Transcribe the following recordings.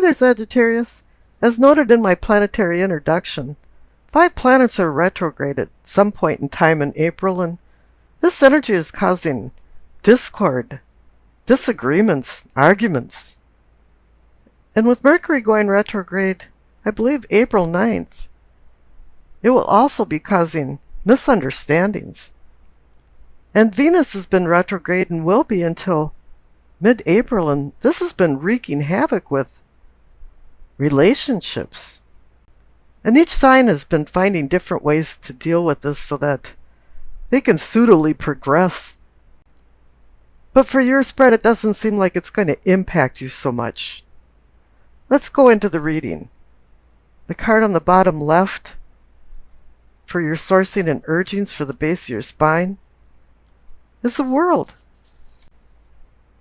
there, Sagittarius. As noted in my planetary introduction, 5 planets are retrograde at some point in time in April, and this energy is causing discord, disagreements, arguments. And with Mercury going retrograde, I believe April 9th, it will also be causing misunderstandings. And Venus has been retrograde and will be until mid-April, and this has been wreaking havoc with relationships. And each sign has been finding different ways to deal with this so that they can suitably progress. But for your spread, it doesn't seem like it's going to impact you so much. Let's go into the reading. The card on the bottom left for your sourcing and urgings for the base of your spine is the World.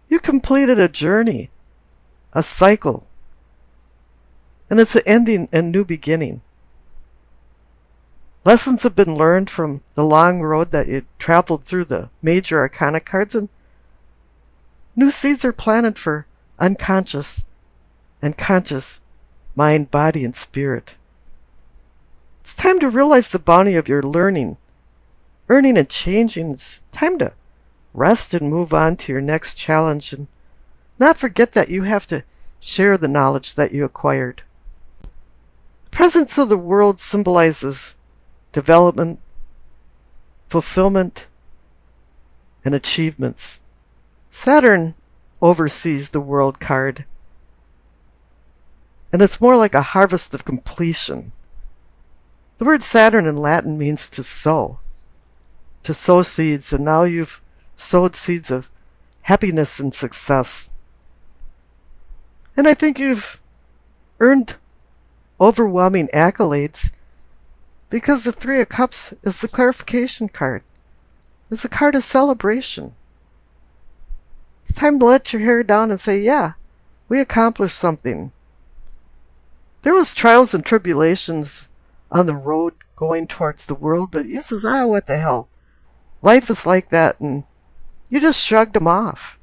You completed a journey, a cycle, and it's an ending and new beginning. Lessons have been learned from the long road that you traveled through the major arcana cards, and new seeds are planted for unconscious and conscious mind, body, and spirit. It's time to realize the bounty of your learning and changing. It's time to rest and move on to your next challenge and not forget that you have to share the knowledge that you acquired. The presence of the World symbolizes development, fulfillment, and achievements. Saturn oversees the World card, and it's more like a harvest of completion. The word Saturn in Latin means to sow seeds, and now you've sowed seeds of happiness and success. And I think you've earned overwhelming accolades because the 3 of Cups is the clarification card. It's a card of celebration. It's time to let your hair down and say, yeah, we accomplished something. There was trials and tribulations on the road going towards the World, but you says, what the hell? Life is like that, and you just shrugged them off.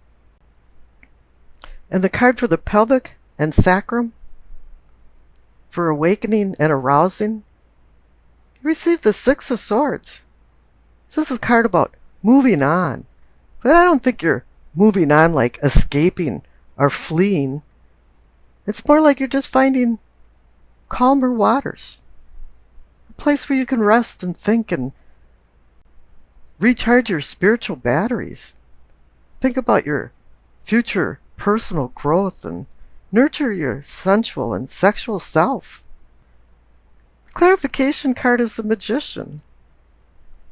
And the card for the pelvic and sacrum, for awakening and arousing, you received the 6 of Swords. This is a card about moving on. But I don't think you're moving on like escaping or fleeing. It's more like you're just finding calmer waters. A place where you can rest and think and recharge your spiritual batteries. Think about your future personal growth and nurture your sensual and sexual self. The clarification card is the Magician.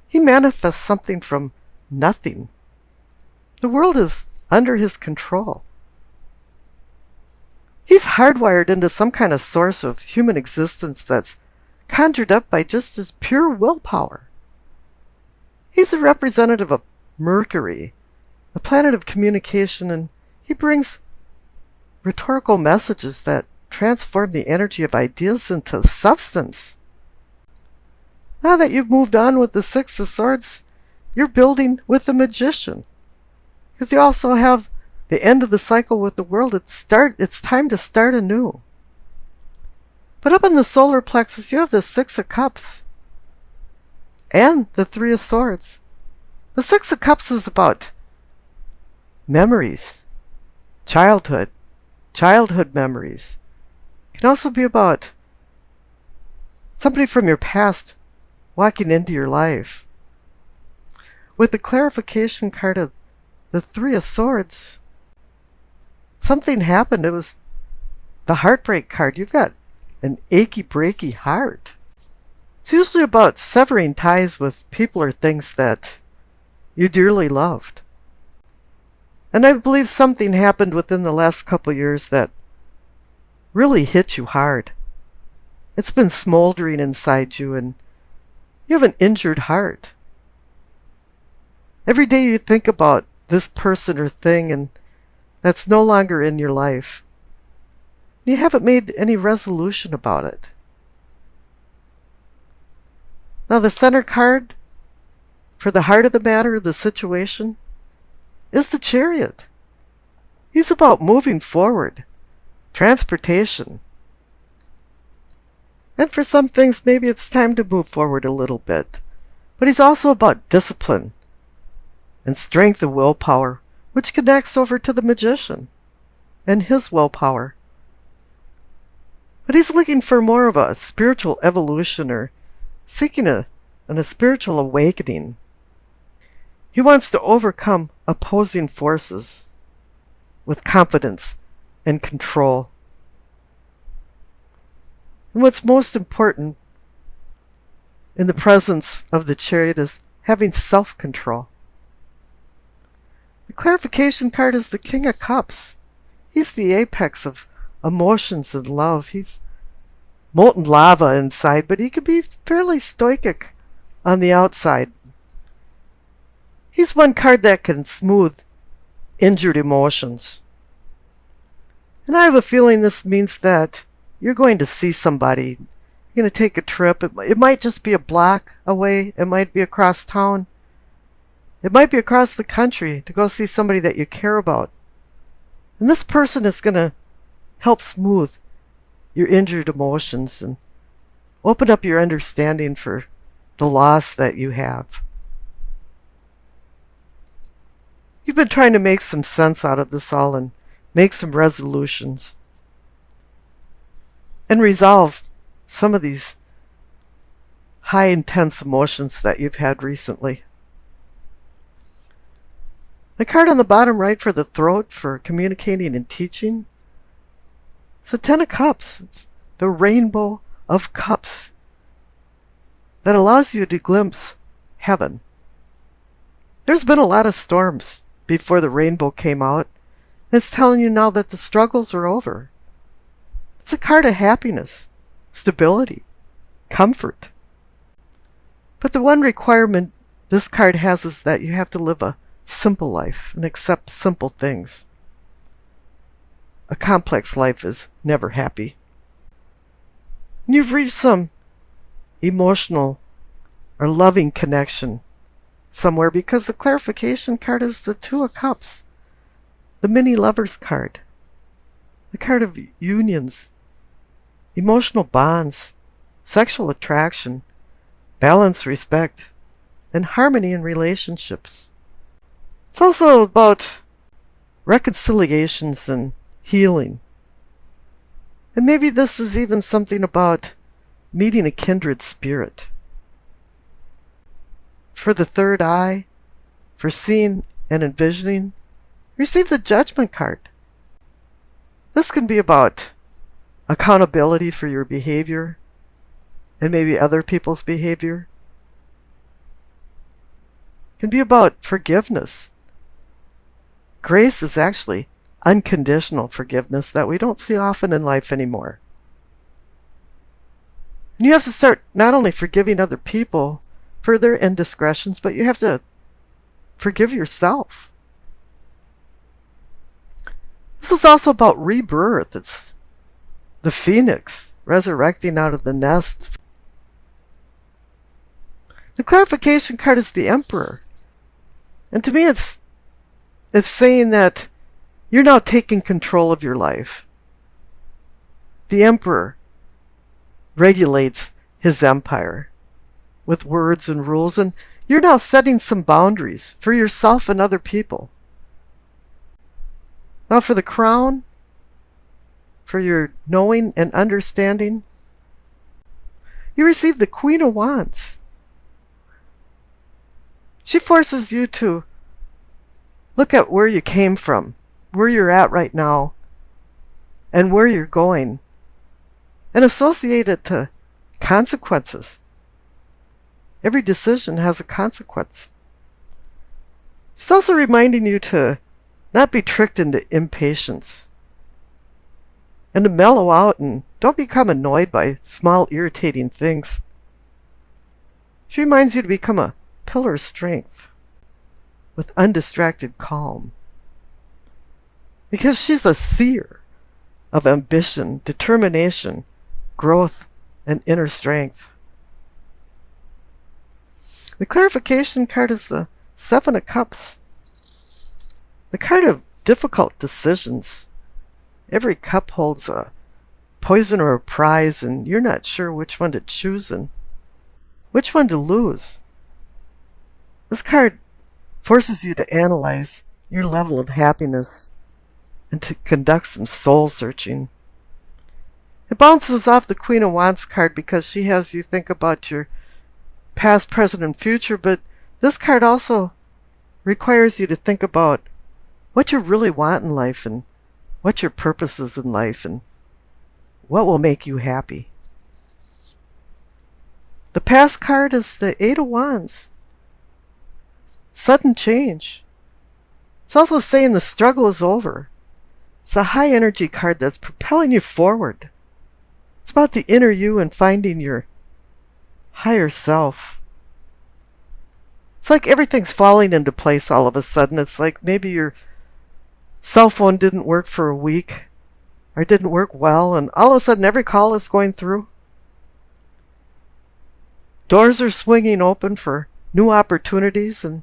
He manifests something from nothing. The world is under his control. He's hardwired into some kind of source of human existence that's conjured up by just his pure willpower. He's a representative of Mercury, the planet of communication, and he brings rhetorical messages that transform the energy of ideas into substance. Now that you've moved on with the 6 of Swords, you're building with the Magician. Because you also have the end of the cycle with the World. It's time to start anew. But up in the solar plexus, you have the 6 of Cups and the 3 of Swords. The 6 of Cups is about memories, childhood memories. It can also be about somebody from your past walking into your life. With the clarification card of the 3 of Swords, something happened. It was the heartbreak card. You've got an achy, breaky heart. It's usually about severing ties with people or things that you dearly loved. And I believe something happened within the last couple years that really hit you hard. It's been smoldering inside you, and you have an injured heart. Every day you think about this person or thing, and that's no longer in your life. You haven't made any resolution about it. Now the center card for the heart of the matter, the situation, is the Chariot. He's about moving forward, transportation. And for some things, maybe it's time to move forward a little bit. But he's also about discipline and strength of willpower, which connects over to the magician and his willpower. But he's looking for more of a spiritual evolution or seeking a spiritual awakening. He wants to overcome opposing forces with confidence and control. And what's most important in the presence of the Chariot is having self-control. The clarification card is the King of Cups. He's the apex of emotions and love. He's molten lava inside, but he can be fairly stoic on the outside. He's one card that can smooth injured emotions. And I have a feeling this means that you're going to see somebody. You're going to take a trip. It might just be a block away. It might be across town. It might be across the country to go see somebody that you care about. And this person is going to help smooth your injured emotions and open up your understanding for the loss that you have. You've been trying to make some sense out of this all and make some resolutions and resolve some of these high intense emotions that you've had recently. The card on the bottom right for the throat for communicating and teaching, it's the Ten of Cups. It's the rainbow of cups that allows you to glimpse heaven. There's been a lot of storms before the rainbow came out. It's telling you now that the struggles are over. It's a card of happiness, stability, comfort. But the one requirement this card has is that you have to live a simple life and accept simple things. A complex life is never happy. And you've reached some emotional or loving connection somewhere because the clarification card is the Two of Cups, the mini lovers card, the card of unions, emotional bonds, sexual attraction, balance, respect, and harmony in relationships. It's also about reconciliations and healing. And maybe this is even something about meeting a kindred spirit. For the third eye, for seeing and envisioning, receive the Judgment card. This can be about accountability for your behavior and maybe other people's behavior. It can be about forgiveness. Grace is actually unconditional forgiveness that we don't see often in life anymore. And you have to start not only forgiving other people for their indiscretions, but you have to forgive yourself. This is also about rebirth. It's the phoenix resurrecting out of the nest. The clarification card is the Emperor. And to me it's saying that you're now taking control of your life. The Emperor regulates his empire with words and rules, and you're now setting some boundaries for yourself and other people. Now for the crown, for your knowing and understanding, you receive the Queen of Wands. She forces you to look at where you came from, where you're at right now, and where you're going, and associate it to consequences. Every decision has a consequence. She's also reminding you to not be tricked into impatience and to mellow out and don't become annoyed by small irritating things. She reminds you to become a pillar of strength with undistracted calm, because she's a seer of ambition, determination, growth, and inner strength. The clarification card is the Seven of Cups, the card of difficult decisions every cup holds a poison or a prize, and you're not sure which one to choose and which one to lose. This card forces you to analyze your level of happiness and to conduct some soul searching. It bounces off the Queen of Wands card because she has you think about your past, present, and future, but this card also requires you to think about what you really want in life and what your purpose is in life and what will make you happy. The past card is the Eight of Wands. Sudden change. It's also saying the struggle is over. It's a high energy card that's propelling you forward. It's about the inner you and finding your higher self. It's like everything's falling into place all of a sudden. It's like maybe your cell phone didn't work for a week or didn't work well, and all of a sudden every call is going through. Doors are swinging open for new opportunities, and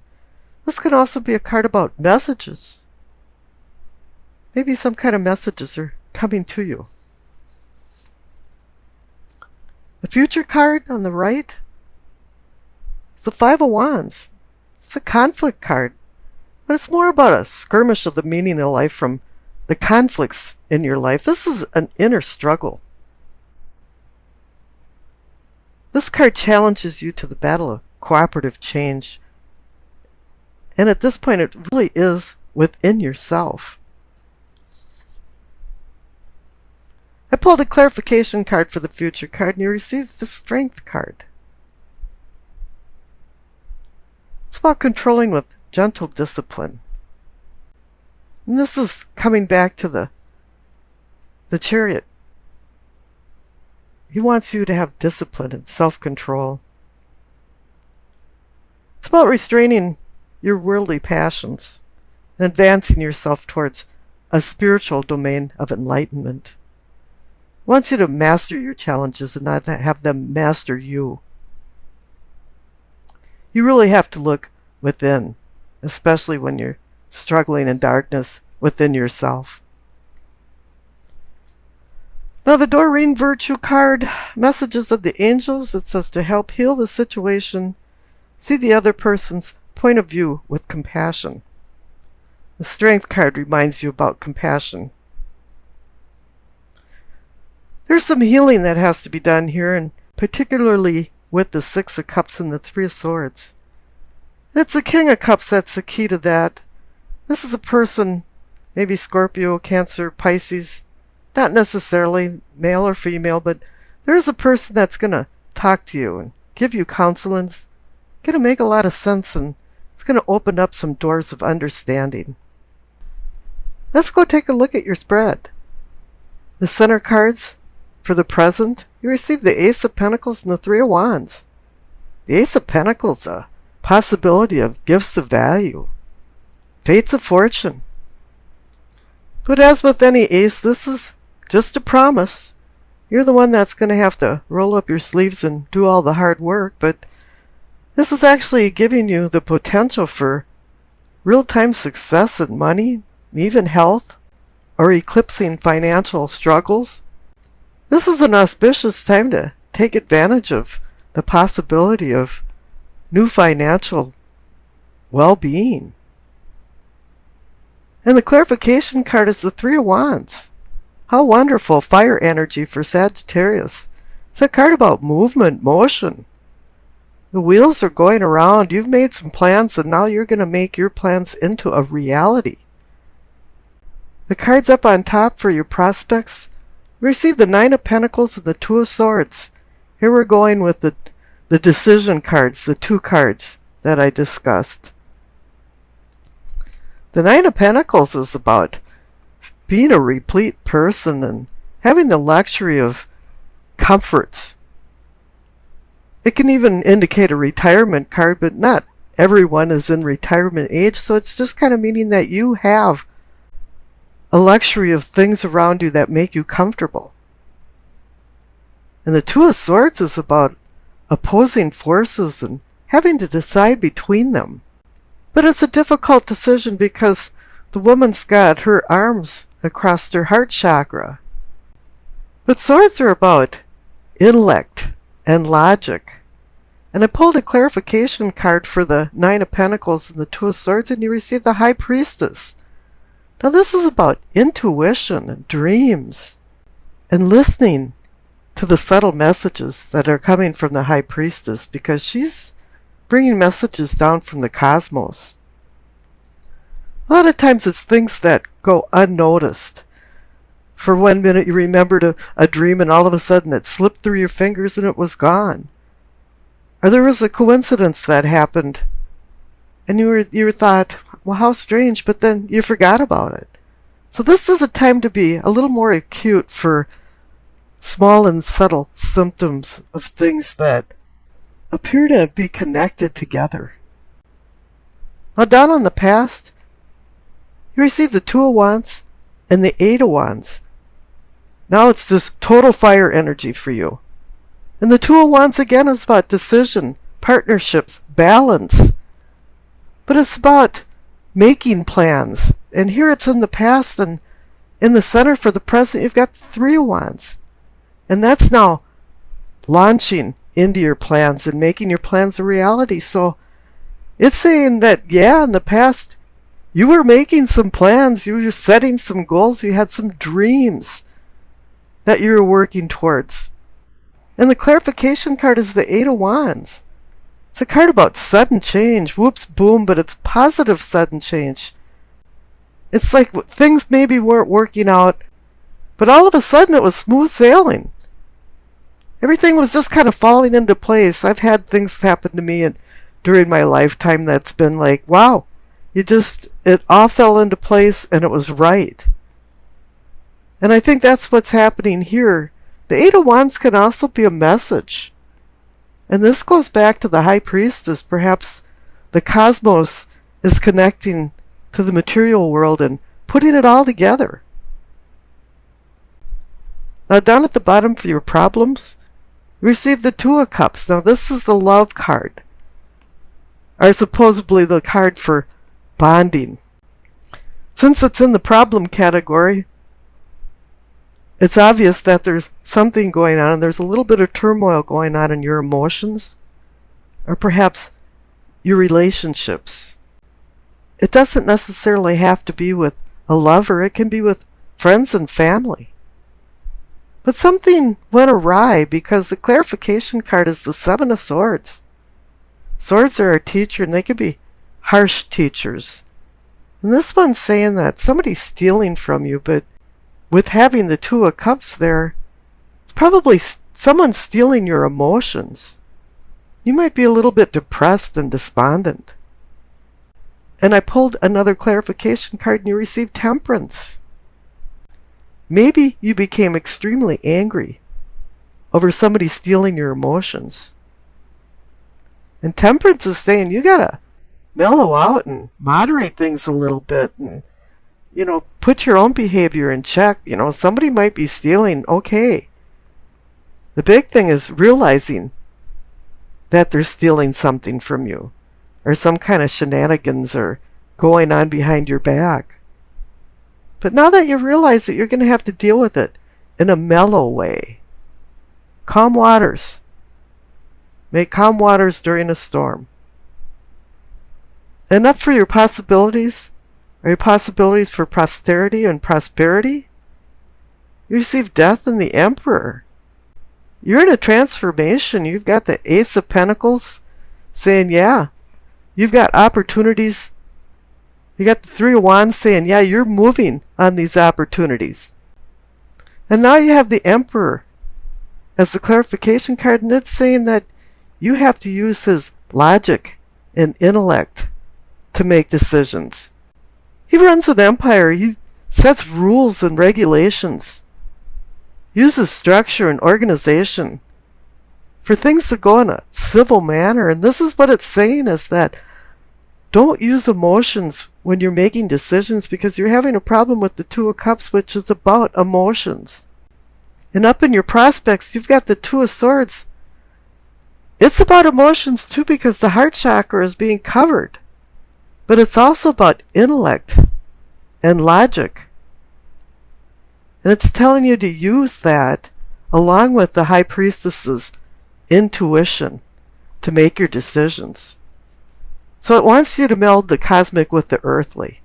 this could also be a card about messages. Maybe some kind of messages are coming to you. The future card on the right is the Five of Wands. It's the conflict card, but it's more about a skirmish of the meaning of life from the conflicts in your life. This is an inner struggle. This card challenges you to the battle of cooperative change. And at this point, it really is within yourself. I pulled a clarification card for the future card, and you received the Strength card. It's about controlling with gentle discipline. And this is coming back to the Chariot. He wants you to have discipline and self-control. It's about restraining your worldly passions and advancing yourself towards a spiritual domain of enlightenment. He wants you to master your challenges and not have them master you. You really have to look within, especially when you're struggling in darkness within yourself. Now the Doreen Virtue card, messages of the angels, it says to help heal the situation, see the other person's point of view with compassion. The Strength card reminds you about compassion. There's some healing that has to be done here, and particularly with the Six of Cups and the Three of Swords. And it's the King of Cups that's the key to that. This is a person, maybe Scorpio, Cancer, Pisces, not necessarily male or female, but there's a person that's going to talk to you and give you counsel, and it's going to make a lot of sense, and it's going to open up some doors of understanding. Let's go take a look at your spread. The center cards for the present, you receive the Ace of Pentacles and the Three of Wands. The Ace of Pentacles, a possibility of gifts of value, fates of fortune. But as with any ace, this is just a promise. You're the one that's going to have to roll up your sleeves and do all the hard work, but this is actually giving you the potential for real-time success in money, even health, or eclipsing financial struggles. This is an auspicious time to take advantage of the possibility of new financial well-being. And the clarification card is the Three of Wands. How wonderful, fire energy for Sagittarius. It's a card about movement, motion. The wheels are going around. You've made some plans, and now you're going to make your plans into a reality. The cards up on top for your prospects. Receive the Nine of Pentacles and the Two of Swords. Here we're going with the decision cards, the two cards that I discussed. The Nine of Pentacles is about being a replete person and having the luxury of comforts. It can even indicate a retirement card, but not everyone is in retirement age, so it's just kind of meaning that you have a luxury of things around you that make you comfortable. And the Two of Swords is about opposing forces and having to decide between them. But it's a difficult decision because The woman's got her arms across her heart chakra. But swords are about intellect and logic. And I pulled a clarification card for the Nine of Pentacles and the Two of Swords, and you received the High Priestess. Now this is about intuition and dreams and listening to the subtle messages that are coming from the High Priestess, because she's bringing messages down from the cosmos. A lot of times it's things that go unnoticed. For 1 minute you remembered a dream and all of a sudden it slipped through your fingers and it was gone. Or there was a coincidence that happened and you thought, well, how strange, but then you forgot about it. So this is a time to be a little more acute for small and subtle symptoms of things that appear to be connected together. Now down on the past, you received the Two of Wands and the Eight of Wands. Now it's just total fire energy for you. And the Two of Wands again is about decision, partnerships, balance. But it's about making plans. And here it's in the past, and in the center for the present you've got the Three of Wands. And that's now launching into your plans and making your plans a reality. So it's saying that, yeah, in the past you were making some plans, you were setting some goals, you had some dreams that you were working towards. And the clarification card is the Eight of Wands. It's a card about sudden change, whoops, boom, but it's positive sudden change. It's like things maybe weren't working out, but all of a sudden it was smooth sailing. Everything was just kind of falling into place. I've had things happen to me during my lifetime that's been like, wow, it all fell into place and it was right. And I think that's what's happening here. The Eight of Wands can also be a message. And this goes back to the High Priestess. Perhaps the cosmos is connecting to the material world and putting it all together. Now down at the bottom for your problems, you receive the Two of Cups. Now this is the love card, or supposedly the card for bonding. Since it's in the problem category, it's obvious that there's something going on, and there's a little bit of turmoil going on in your emotions, or perhaps your relationships. It doesn't necessarily have to be with a lover, it can be with friends and family. But something went awry because the clarification card is the Seven of Swords. Swords are our teacher, and they can be harsh teachers. And this one's saying that somebody's stealing from you, but with having the Two of Cups there, it's probably someone stealing your emotions. You might be a little bit depressed and despondent. And I pulled another clarification card and you received Temperance. Maybe you became extremely angry over somebody stealing your emotions. And Temperance is saying you gotta mellow out and moderate things a little bit and put your own behavior in check. Somebody might be stealing, okay. The big thing is realizing that they're stealing something from you, or some kind of shenanigans are going on behind your back. But now that you realize it, you're going to have to deal with it in a mellow way. Calm waters. Make calm waters during a storm. And up for your possibilities, are your possibilities for posterity and prosperity? You receive Death and the Emperor. You're in a transformation. You've got the Ace of Pentacles saying, yeah, you've got opportunities. You got the Three of Wands saying, yeah, you're moving on these opportunities. And now you have the Emperor as the clarification card, and it's saying that you have to use his logic and intellect to make decisions. He runs an empire. He sets rules and regulations, uses structure and organization for things to go in a civil manner. And this is what it's saying, is that don't use emotions when you're making decisions, because you're having a problem with the Two of Cups, which is about emotions. And up in your prospects, you've got the Two of Swords. It's about emotions too, because the heart chakra is being covered. But it's also about intellect and logic. And it's telling you to use that along with the High Priestess's intuition to make your decisions. So it wants you to meld the cosmic with the earthly.